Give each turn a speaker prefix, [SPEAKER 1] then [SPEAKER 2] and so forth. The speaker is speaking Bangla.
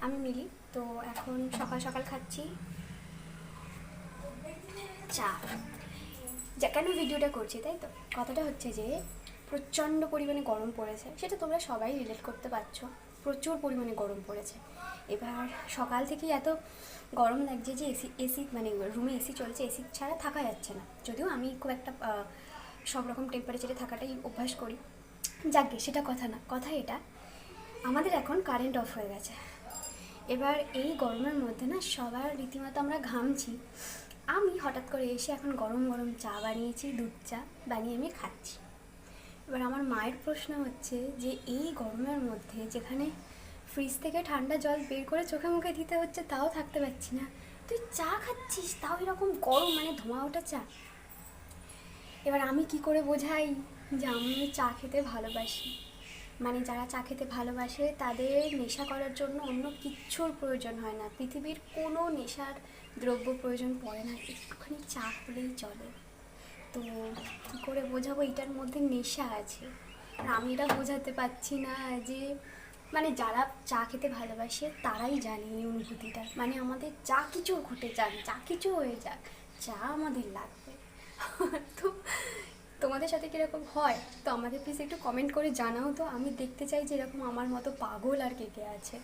[SPEAKER 1] আমি মিলি। তো এখন সকাল সকাল খাচ্ছি চা। যা কেন ভিডিওটা করছি তাই তো, কথাটা হচ্ছে যে প্রচণ্ড পরিমাণে গরম পড়েছে, সেটা তোমরা সবাই রিলেট করতে পারছো। প্রচুর পরিমাণে গরম পড়েছে। এবার সকাল থেকেই এত গরম লাগছে যে এসি মানে রুমে এসি চলছে, এসি ছাড়া থাকা যাচ্ছে না। যদিও আমি খুব একটা সব রকম টেম্পারেচারে থাকাটাই অভ্যাস করি। যাকগে, সেটা কথা না, কথা এটা আমাদের এখন কারেন্ট অফ হয়ে গেছে। এবার এই গরমের মধ্যে না সবার রীতিমতো আমরা ঘামছি। আমি হঠাৎ করে এসে এখন গরম গরম চা বানিয়েছি, দুধ চা বানিয়ে আমি খাচ্ছি। এবার আমার মায়ের প্রশ্ন হচ্ছে যে এই গরমের মধ্যে যেখানে ফ্রিজ থেকে ঠান্ডা জল বের করে চোখে মুখে দিতে হচ্ছে তাও থাকতে পারছি না, তুই চা খাচ্ছিস, তাও এরকম গরম, মানে ধোঁয়া ওঠা চা। এবার আমি কি করে বোঝাই যে আমি চা খেতে ভালোবাসি। মানে যারা চা খেতে ভালোবাসে তাদের নেশা করার জন্য অন্য কিচ্ছুর প্রয়োজন হয় না, পৃথিবীর কোনো নেশার দ্রব্য প্রয়োজন পড়ে না, একটুখানি চা হলেই চলে। তো কী করে বোঝাবো এটার মধ্যে নেশা আছে। আর আমি এটা বোঝাতে পারছি না যে মানে যারা চা খেতে ভালোবাসে তারাই জানে এই অনুভূতিটা। মানে আমাদের যা কিছু ঘটে যাক, যা কিছু হয়ে যাক, চা আমাদের লাগবে। তো তোমাদের সাথে কীরকম হয় তো আমাদের প্লিজ একটু কমেন্ট করে জানাও তো, আমি দেখতে চাই যে এরকম আমার মতো পাগল আর কে কে আছে।